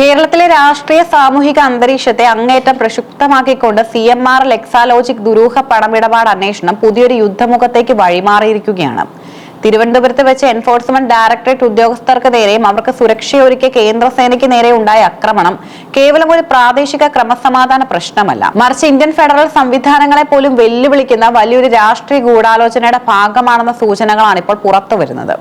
കേരളത്തിലെ രാഷ്ട്രീയ സാമൂഹിക അന്തരീക്ഷത്തെ അങ്ങേയറ്റം പ്രക്ഷുബ്ധമാക്കിക്കൊണ്ട് CMRL എക്സാലോജിക് ദുരൂഹ പണമിടപാട് അന്വേഷണം പുതിയൊരു യുദ്ധമുഖത്തേക്ക് വഴിമാറിയിരിക്കുകയാണ്. തിരുവനന്തപുരത്ത് വെച്ച് എൻഫോഴ്സ്മെന്റ് ഡയറക്ടറേറ്റ് ഉദ്യോഗസ്ഥർക്ക് നേരെയും അവർക്ക് സുരക്ഷയൊരുക്കിയ കേന്ദ്രസേനയ്ക്ക് നേരെ ഉണ്ടായ ആക്രമണം കേവലം ഒരു പ്രാദേശിക ക്രമസമാധാന പ്രശ്നമല്ല, മറിച്ച് ഇന്ത്യൻ ഫെഡറൽ സംവിധാനങ്ങളെ പോലും വെല്ലുവിളിക്കുന്ന വലിയൊരു രാഷ്ട്രീയ ഗൂഢാലോചനയുടെ ഭാഗമാണെന്ന സൂചനകളാണ് ഇപ്പോൾ പുറത്തുവരുന്നത്.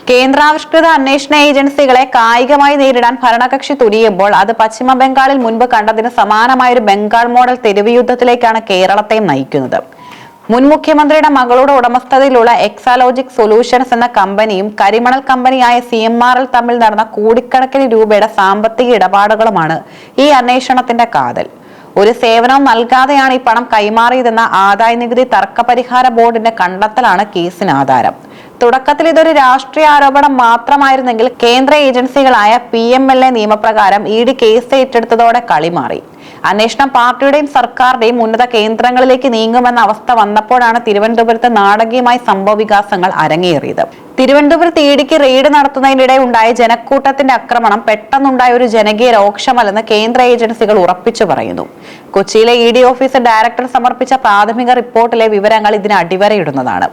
കേന്ദ്രാവിഷ്കൃത അന്വേഷണ ഏജൻസികളെ കായികമായി നേരിടാൻ ഭരണകക്ഷി തുനിയുമ്പോൾ അത് പശ്ചിമ ബംഗാളിൽ മുൻപ് കണ്ടതിന് സമാനമായ ഒരു ബംഗാൾ മോഡൽ തെരുവ് യുദ്ധത്തിലേക്കാണ് കേരളത്തെ നയിക്കുന്നത്. മുൻ മുഖ്യമന്ത്രിയുടെ മകളുടെ ഉടമസ്ഥതയിലുള്ള എക്സാലോജിക് സൊല്യൂഷൻസ് എന്ന കമ്പനിയും കരിമണൽ കമ്പനിയായ CMRL തമ്മിൽ നടന്ന കോടിക്കണക്കിന് രൂപയുടെ സാമ്പത്തിക ഇടപാടുകളുമാണ് ഈ അന്വേഷണത്തിന്റെ കാതൽ. ഒരു സേവനവും നൽകാതെയാണ് ഈ പണം കൈമാറിയതെന്ന ആദായനികുതി തർക്കപരിഹാര ബോർഡിന്റെ കണ്ടെത്തലാണ് കേസിന് ആധാരം. തുടക്കത്തിൽ ഇതൊരു രാഷ്ട്രീയ ആരോപണം മാത്രമായിരുന്നെങ്കിൽ കേന്ദ്ര ഏജൻസികളായ PMLA നിയമപ്രകാരം ED കേസ് ഏറ്റെടുത്തതോടെ കളി മാറി. അന്വേഷണം പാർട്ടിയുടെയും സർക്കാരിന്റെയും ഉന്നത കേന്ദ്രങ്ങളിലേക്ക് നീങ്ങുമെന്ന അവസ്ഥ വന്നപ്പോഴാണ് തിരുവനന്തപുരത്ത് നാടകീയമായി സംഭവവികാസങ്ങൾ അരങ്ങേറിയത്. തിരുവനന്തപുരത്ത് EDക്ക് റെയ്ഡ് നടത്തുന്നതിനിടെ ഉണ്ടായ ജനക്കൂട്ടത്തിന്റെ ആക്രമണം പെട്ടെന്നുണ്ടായ ഒരു ജനകീയ രോക്ഷമല്ലെന്ന് കേന്ദ്ര ഏജൻസികൾ ഉറപ്പിച്ചു പറയുന്നു. കൊച്ചിയിലെ ED ഓഫീസർ ഡയറക്ടർ സമർപ്പിച്ച പ്രാഥമിക റിപ്പോർട്ടിലെ വിവരങ്ങൾ ഇതിന് അടിവരയിടുന്നതാണ്.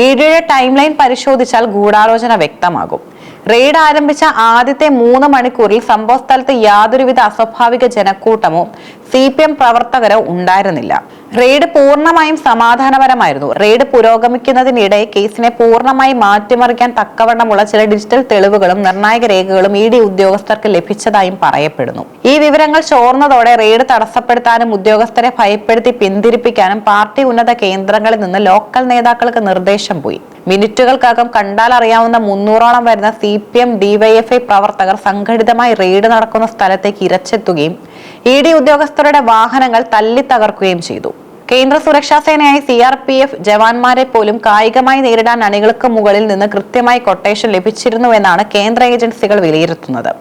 EDയുടെ ടൈം ലൈൻ പരിശോധിച്ചാൽ ഗൂഢാലോചന വ്യക്തമാകും. റെയ്ഡ് ആരംഭിച്ച ആദ്യത്തെ 3 മണിക്കൂറിൽ സംഭവസ്ഥലത്ത് യാതൊരുവിധ അസ്വാഭാവിക ജനക്കൂട്ടമോ CPM പ്രവർത്തകരോ ഉണ്ടായിരുന്നില്ല. റെയ്ഡ് പൂർണ്ണമായും സമാധാനപരമായിരുന്നു. റെയ്ഡ് പുരോഗമിക്കുന്നതിനിടെ കേസിനെ പൂർണ്ണമായി മാറ്റിമറിക്കാൻ തക്കവണ്ണമുള്ള ചില ഡിജിറ്റൽ തെളിവുകളും നിർണായക രേഖകളും ED ഉദ്യോഗസ്ഥർക്ക് ലഭിച്ചതായും പറയപ്പെടുന്നു. ഈ വിവരങ്ങൾ ചോർന്നതോടെ റെയ്ഡ് തടസ്സപ്പെടുത്താനും ഉദ്യോഗസ്ഥരെ ഭയപ്പെടുത്തി പിന്തിരിപ്പിക്കാനും പാർട്ടി ഉന്നത കേന്ദ്രങ്ങളിൽ നിന്ന് ലോക്കൽ നേതാക്കൾക്ക് നിർദ്ദേശം പോയി. മിനിറ്റുകൾക്കകം കണ്ടാൽ അറിയാവുന്ന 300ഓളം വരുന്ന CPM DYFI പ്രവർത്തകർ സംഘടിതമായി റെയ്ഡ് നടക്കുന്ന സ്ഥലത്തേക്ക് ഇരച്ചെത്തുകയും ED ഉദ്യോഗസ്ഥരുടെ വാഹനങ്ങൾ തല്ലി തകർക്കുകയും ചെയ്തു. കേന്ദ്ര സുരക്ഷാ സേനയായ CRPF ജവാന്മാരെ പോലും കായികമായി നേരിടാൻ അണികൾക്ക് മുകളിൽ നിന്ന് കൃത്യമായി കൊട്ടേഷൻ ലഭിച്ചിരുന്നുവെന്നാണ് കേന്ദ്ര ഏജൻസികൾ വിലയിരുത്തുന്നത്.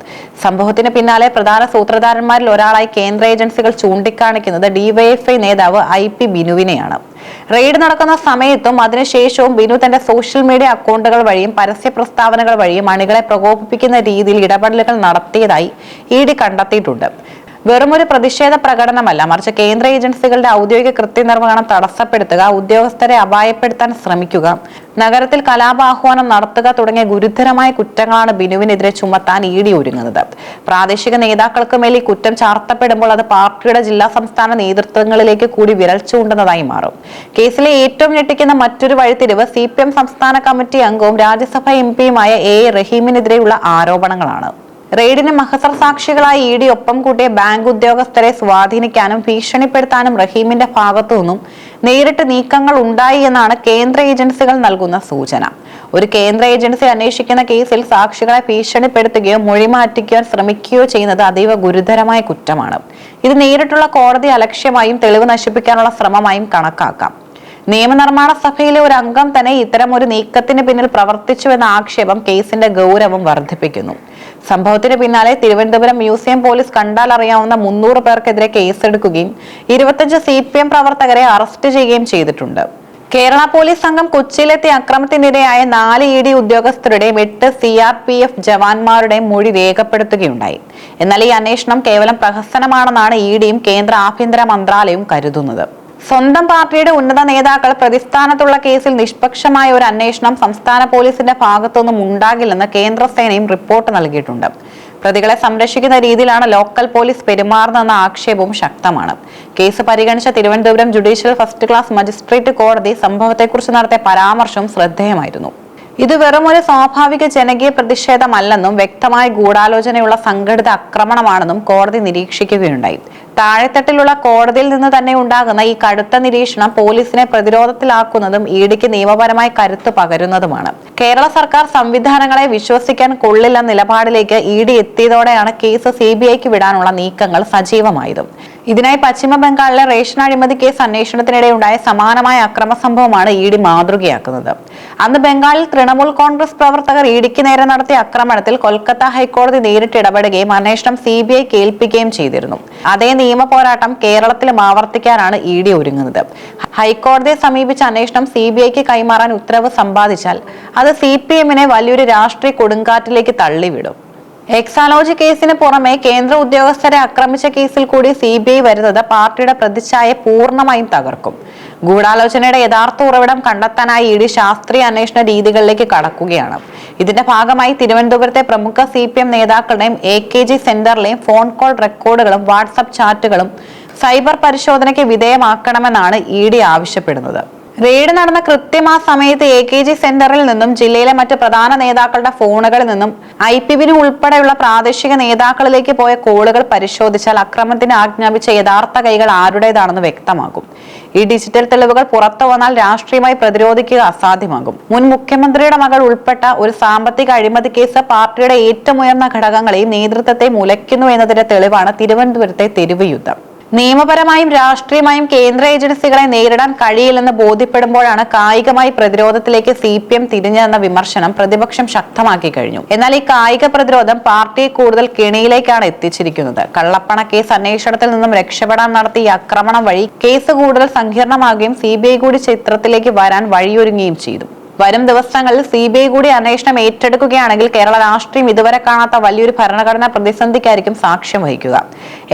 സംഭവത്തിന് പിന്നാലെ പ്രധാന സൂത്രധാരന്മാരിൽ ഒരാളായി കേന്ദ്ര ഏജൻസികൾ ചൂണ്ടിക്കാണിക്കുന്നത് DYFI നേതാവ് IP ബിനുവിനെയാണ്. റെയ്ഡ് നടക്കുന്ന സമയത്തും അതിനുശേഷവും ബിനു തന്റെ സോഷ്യൽ മീഡിയ അക്കൗണ്ടുകൾ വഴിയും പരസ്യ പ്രസ്താവനകൾ വഴിയും അണികളെ പ്രകോപിപ്പിക്കുന്ന രീതിയിൽ ഇടപെടലുകൾ നടത്തിയതായി ED കണ്ടെത്തിയിട്ടുണ്ട്. വെറുമൊരു പ്രതിഷേധ പ്രകടനമല്ല, മറിച്ച് കേന്ദ്ര ഏജൻസികളുടെ ഔദ്യോഗിക കൃത്യനിർവഹണം തടസ്സപ്പെടുത്തുക, ഉദ്യോഗസ്ഥരെ അപായപ്പെടുത്താൻ ശ്രമിക്കുക, നഗരത്തിൽ കലാപാഹ്വാനം നടത്തുക തുടങ്ങിയ ഗുരുതരമായ കുറ്റങ്ങളാണ് ബിനുവിനെതിരെ ചുമത്താൻ ED ഒരുങ്ങുന്നത്. പ്രാദേശിക നേതാക്കൾക്ക് മേൽ ഈ കുറ്റം ചാർത്തപ്പെടുമ്പോൾ അത് പാർട്ടിയുടെ ജില്ലാ സംസ്ഥാന നേതൃത്വങ്ങളിലേക്ക് കൂടി വിരൽ ചൂണ്ടുന്നതായി മാറും. കേസിലെ ഏറ്റവും ഞെട്ടിക്കുന്ന മറ്റൊരു വഴിത്തിരിവ് CPM സംസ്ഥാന കമ്മിറ്റി അംഗവും രാജ്യസഭ MPയുമായ A റഹീമിനെതിരെയുള്ള ആരോപണങ്ങളാണ്. റെയ്ഡിന് മഹസർ സാക്ഷികളായി ED ഒപ്പം കൂട്ടിയ ബാങ്ക് ഉദ്യോഗസ്ഥരെ സ്വാധീനിക്കാനും ഭീഷണിപ്പെടുത്താനും റഹീമിന്റെ ഭാഗത്തു നിന്നും നേരിട്ട് നീക്കങ്ങൾ ഉണ്ടായി എന്നാണ് കേന്ദ്ര ഏജൻസികൾ നൽകുന്ന സൂചന. ഒരു കേന്ദ്ര ഏജൻസി അന്വേഷിക്കുന്ന കേസിൽ സാക്ഷികളെ ഭീഷണിപ്പെടുത്തുകയോ മൊഴിമാറ്റിക്കുവാൻ ശ്രമിക്കുകയോ ചെയ്യുന്നത് അതീവ ഗുരുതരമായ കുറ്റമാണ്. ഇത് നേരിട്ടുള്ള കോടതി അലക്ഷ്യമായും തെളിവ് നശിപ്പിക്കാനുള്ള ശ്രമമായും കണക്കാക്കാം. നിയമനിർമ്മാണ സഭയിലെ ഒരു അംഗം തന്നെ ഇത്തരം ഒരു നീക്കത്തിന് പിന്നിൽ പ്രവർത്തിച്ചുവെന്ന ആക്ഷേപം കേസിന്റെ ഗൗരവം വർദ്ധിപ്പിക്കുന്നു. സംഭവത്തിന് പിന്നാലെ തിരുവനന്തപുരം മ്യൂസിയം പോലീസ് കണ്ടാൽ അറിയാവുന്ന 300 പേർക്കെതിരെ കേസെടുക്കുകയും 25 CPM പ്രവർത്തകരെ അറസ്റ്റ് ചെയ്യുകയും ചെയ്തിട്ടുണ്ട്. കേരള പോലീസ് സംഘം കൊച്ചിയിലെത്തിയ അക്രമത്തിനിരയായ 4 ED ഉദ്യോഗസ്ഥരുടെയും 8 CRPF ജവാന്മാരുടെയും മൊഴി രേഖപ്പെടുത്തുകയുണ്ടായി. എന്നാൽ ഈ അന്വേഷണം കേവലം പ്രഹസനമാണെന്നാണ് EDയും കേന്ദ്ര ആഭ്യന്തര മന്ത്രാലയവും കരുതുന്നത്. സ്വന്തം പാർട്ടിയുടെ ഉന്നത നേതാക്കൾ പ്രതിസ്ഥാനത്തുള്ള കേസിൽ നിഷ്പക്ഷമായ ഒരു അന്വേഷണം സംസ്ഥാന പോലീസിന്റെ ഭാഗത്തുനിന്നും ഉണ്ടാകില്ലെന്ന് കേന്ദ്ര സേനയും റിപ്പോർട്ട് നൽകിയിട്ടുണ്ട്. പ്രതികളെ സംരക്ഷിക്കുന്ന രീതിയിലാണ് ലോക്കൽ പോലീസ് പെരുമാറുന്നതെന്ന ആക്ഷേപവും ശക്തമാണ്. കേസ് പരിഗണിച്ച Thiruvananthapuram judicial first class magistrate കോടതി സംഭവത്തെക്കുറിച്ച് നടത്തിയ പരാമർശം ശ്രദ്ധേയമായിരുന്നു. ഇത് വെറും ഒരു സ്വാഭാവിക ജനകീയ പ്രതിഷേധമല്ലെന്നും വ്യക്തമായ ഗൂഢാലോചനയുള്ള സംഘടിത ആക്രമണമാണെന്നും കോടതി നിരീക്ഷിക്കുകയുണ്ടായി. താഴെത്തട്ടിലുള്ള കോടതിയിൽ നിന്ന് തന്നെ ഉണ്ടാകുന്ന ഈ കടുത്ത നിരീക്ഷണം പോലീസിനെ പ്രതിരോധത്തിലാക്കുന്നതും EDക്ക് നിയമപരമായി കരുത്ത് പകരുന്നതുമാണ്. കേരള സർക്കാർ സംവിധാനങ്ങളെ വിശ്വസിക്കാൻ കൊള്ളില്ല നിലപാടിലേക്ക് ED എത്തിയതോടെയാണ് കേസ് CBIക്ക് വിടാനുള്ള നീക്കങ്ങൾ സജീവമായതും. ഇതിനായി പശ്ചിമ ബംഗാളിലെ റേഷൻ അഴിമതി കേസ് അന്വേഷണത്തിനിടെ ഉണ്ടായ സമാനമായ അക്രമ സംഭവമാണ് ED മാതൃകയാക്കുന്നത്. അന്ന് ബംഗാളിൽ തൃണമൂൽ കോൺഗ്രസ് പ്രവർത്തകർ EDക്ക് നേരെ നടത്തിയ ആക്രമണത്തിൽ കൊൽക്കത്ത ഹൈക്കോടതി നേരിട്ട് ഇടപെടുകയും അന്വേഷണം CBIക്ക് ഏൽപ്പിക്കുകയും ചെയ്തിരുന്നു. അതേ നിയമ പോരാട്ടം കേരളത്തിലും ആവർത്തിക്കാനാണ് ED ഒരുങ്ങുന്നത്. ഹൈക്കോടതിയെ സമീപിച്ച അന്വേഷണം CBIക്ക് കൈമാറാൻ ഉത്തരവ് സമ്പാദിച്ചാൽ അത് CPMനെ വലിയൊരു രാഷ്ട്രീയ കൊടുങ്കാറ്റിലേക്ക് തള്ളിവിടും. എക്സാലോജി കേസിന് പുറമെ കേന്ദ്ര ഉദ്യോഗസ്ഥരെ ആക്രമിച്ച കേസിൽ കൂടി CBI വരുന്നത് പാർട്ടിയുടെ പ്രതിച്ഛായ പൂർണ്ണമായും തകർക്കും. ഗൂഢാലോചനയുടെ യഥാർത്ഥ ഉറവിടം കണ്ടെത്താനായി ED ശാസ്ത്രീയ അന്വേഷണ രീതികളിലേക്ക് കടക്കുകയാണ്. ഇതിന്റെ ഭാഗമായി തിരുവനന്തപുരത്തെ പ്രമുഖ CPM നേതാക്കളുടെയും AKG സെന്ററിലെയും ഫോൺ കോൾ റെക്കോർഡുകളും വാട്സ്ആപ്പ് ചാറ്റുകളും സൈബർ പരിശോധനയ്ക്ക് വിധേയമാക്കണമെന്നാണ് ED ആവശ്യപ്പെടുന്നത്. റെയ്ഡ് നടന്ന കൃത്യം ആ സമയത്ത് AKG സെന്ററിൽ നിന്നും ജില്ലയിലെ മറ്റ് പ്രധാന നേതാക്കളുടെ ഫോണുകളിൽ നിന്നും IPBിന് ഉൾപ്പെടെയുള്ള പ്രാദേശിക നേതാക്കളിലേക്ക് പോയ കോളുകൾ പരിശോധിച്ചാൽ അക്രമത്തിന് ആജ്ഞാപിച്ച യഥാർത്ഥ കൈകൾ ആരുടേതാണെന്ന് വ്യക്തമാകും. ഈ ഡിജിറ്റൽ തെളിവുകൾ പുറത്തു വന്നാൽ രാഷ്ട്രീയമായി പ്രതിരോധിക്കുക അസാധ്യമാകും. മുൻ മുഖ്യമന്ത്രിയുടെ മകൾ ഉൾപ്പെട്ട ഒരു സാമ്പത്തിക അഴിമതി കേസ് പാർട്ടിയുടെ ഏറ്റവും ഉയർന്ന ഘടകങ്ങളെയും നേതൃത്വത്തെ ഉലയ്ക്കുന്നു എന്നതിന്റെ തെളിവാണ് തിരുവനന്തപുരത്തെ തെരുവ് യുദ്ധം. നിയമപരമായും രാഷ്ട്രീയമായും കേന്ദ്ര ഏജൻസികളെ നേരിടാൻ കഴിയില്ലെന്ന് ബോധ്യപ്പെടുമ്പോഴാണ് കായികമായി പ്രതിരോധത്തിലേക്ക് CPM തിരിഞ്ഞതെന്ന വിമർശനം പ്രതിപക്ഷം ശക്തമാക്കി കഴിഞ്ഞു. എന്നാൽ ഈ കായിക പ്രതിരോധം പാർട്ടിയെ കൂടുതൽ കെണിയിലേക്കാണ് എത്തിച്ചിരിക്കുന്നത്. കള്ളപ്പണ കേസ് അന്വേഷണത്തിൽ നിന്നും രക്ഷപ്പെടാൻ നടത്തിയ ആക്രമണം വഴി കേസ് കൂടുതൽ സങ്കീർണമാകുകയും CBI കൂടി ചിത്രത്തിലേക്ക് വരാൻ വഴിയൊരുങ്ങുകയും ചെയ്തു. വരും ദിവസങ്ങളിൽ CBI കൂടി അന്വേഷണം ഏറ്റെടുക്കുകയാണെങ്കിൽ കേരള രാഷ്ട്രീയം ഇതുവരെ കാണാത്ത വലിയൊരു ഭരണഘടനാ പ്രതിസന്ധിക്കായിരിക്കും സാക്ഷ്യം വഹിക്കുക.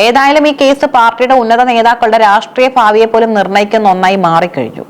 ഏതായാലും ഈ കേസ് പാർട്ടിയുടെ ഉന്നത നേതാക്കളുടെ രാഷ്ട്രീയ ഭാവിയെ പോലും നിർണ്ണയിക്കുന്ന ഒന്നായി മാറിക്കഴിഞ്ഞു.